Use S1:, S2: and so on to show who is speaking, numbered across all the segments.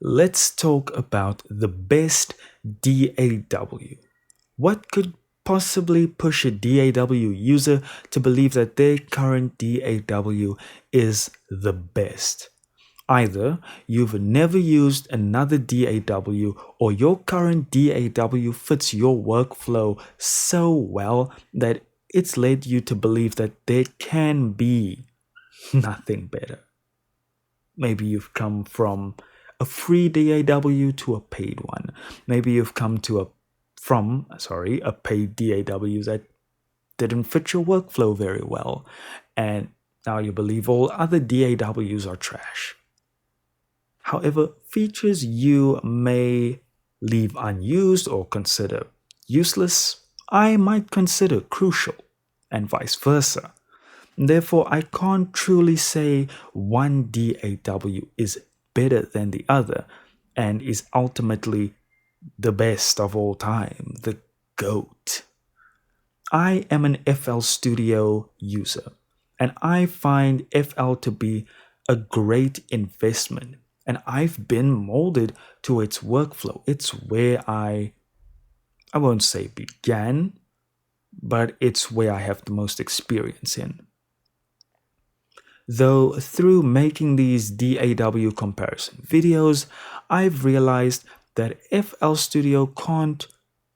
S1: let's talk about the best DAW. What could possibly push a DAW user to believe that their current DAW is the best? Either you've never used another DAW or your current DAW fits your workflow so well that it's led you to believe that there can be nothing better. Maybe you've come from a free DAW to a paid one. Maybe you've come to a paid DAW that didn't fit your workflow very well, and now you believe all other DAWs are trash. However, features you may leave unused or consider useless, I might consider crucial, and vice versa. Therefore, I can't truly say one DAW is better than the other and is ultimately the best of all time, the GOAT. I am an FL Studio user, and I find FL to be a great investment, and I've been molded to its workflow. It's where I won't say began, but it's where I have the most experience in. Though through making these DAW comparison videos, I've realized that FL Studio can't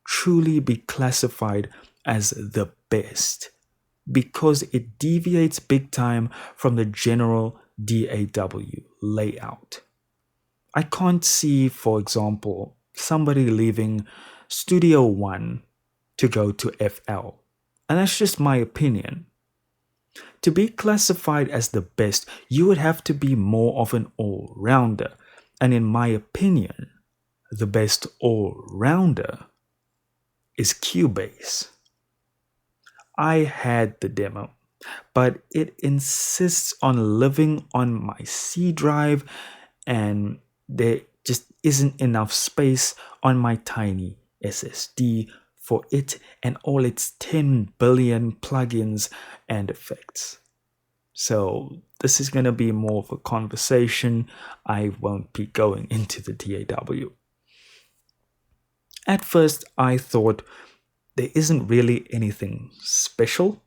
S1: truly be classified as the best because it deviates big time from the general DAW layout. I can't see, for example, somebody leaving Studio One to go to FL, and that's just my opinion. To be classified as the best, you would have to be more of an all-rounder. And in my opinion, the best all-rounder is Cubase. I had the demo, but it insists on living on my C drive, and there just isn't enough space on my tiny SSD for it and all its 10 billion plugins and effects. So this is going to be more of a conversation. I won't be going into the DAW. At first, I thought there isn't really anything special,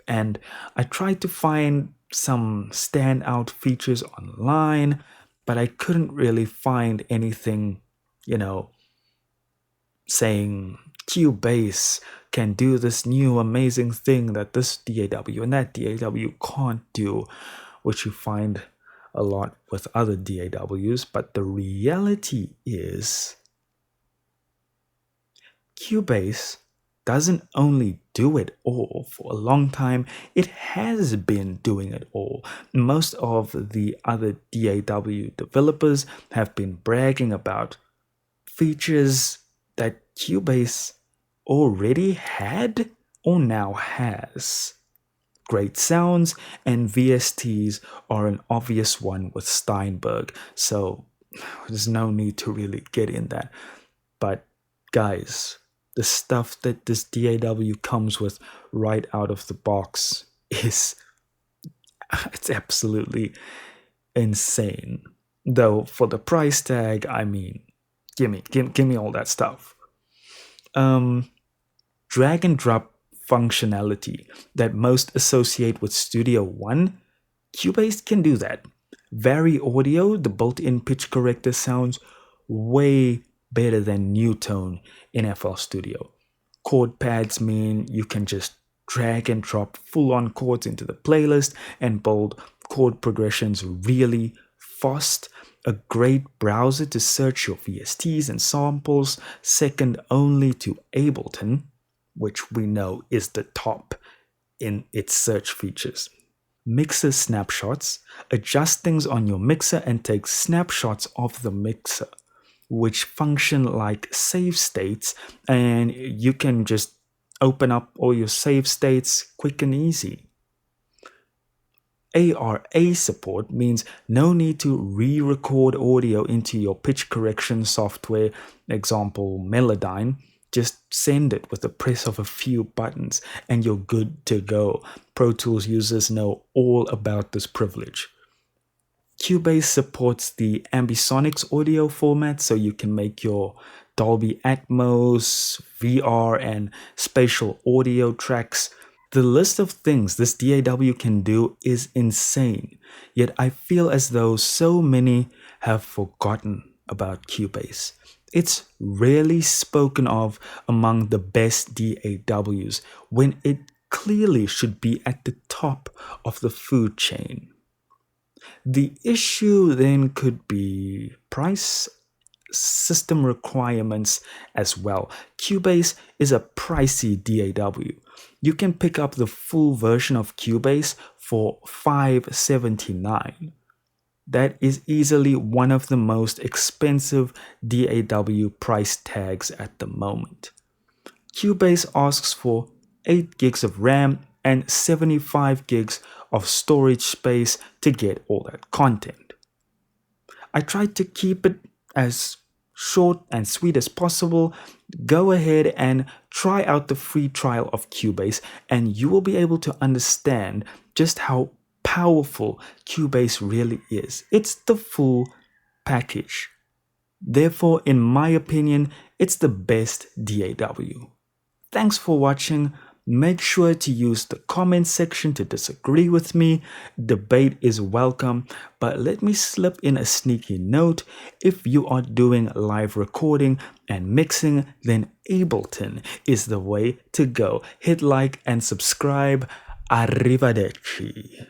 S1: and I tried to find some standout features online, but I couldn't really find anything, saying Cubase can do this new amazing thing that this DAW and that DAW can't do, which you find a lot with other DAWs. But the reality is, Cubase doesn't only do it all. For a long time, it has been doing it all. Most of the other DAW developers have been bragging about features that Cubase already had or now has. Great sounds and VSTs are an obvious one with Steinberg, so there's no need to really get in that. But guys, the stuff that this DAW comes with right out of the box it's absolutely insane. Though for the price tag, I mean, give me all that stuff. Drag and drop functionality that most associate with Studio One, Cubase can do that. Vary audio, the built-in pitch corrector, sounds way better than Newtone in FL Studio. Chord pads mean you can just drag and drop full-on chords into the playlist and build chord progressions really fast. A great browser to search your VSTs and samples, second only to Ableton, which we know is the top in its search features. Mixer snapshots, adjust things on your mixer and take snapshots of the mixer, which function like save states, and you can just open up all your save states quick and easy. ARA support means no need to re-record audio into your pitch correction software, example Melodyne. Just send it with the press of a few buttons and you're good to go. Pro Tools users know all about this privilege. Cubase supports the ambisonics audio format, so you can make your Dolby Atmos, VR, and spatial audio tracks. The list of things this DAW can do is insane, yet I feel as though so many have forgotten about Cubase. It's rarely spoken of among the best DAWs when it clearly should be at the top of the food chain. The issue then could be price, system requirements as well. Cubase is a pricey DAW. You can pick up the full version of Cubase for $579. That is easily one of the most expensive DAW price tags at the moment. Cubase asks for 8 gigs of RAM and 75 gigs of storage space to get all that content. I tried to keep it as short and sweet as possible. Go ahead and try out the free trial of Cubase, and you will be able to understand just how powerful Cubase really is. It's the full package. Therefore, in my opinion, it's the best DAW. Thanks for watching. Make sure to use the comment section to disagree with me. Debate is welcome, but let me slip in a sneaky note. If you are doing live recording and mixing, then Ableton is the way to go. Hit like and subscribe. Arrivederci.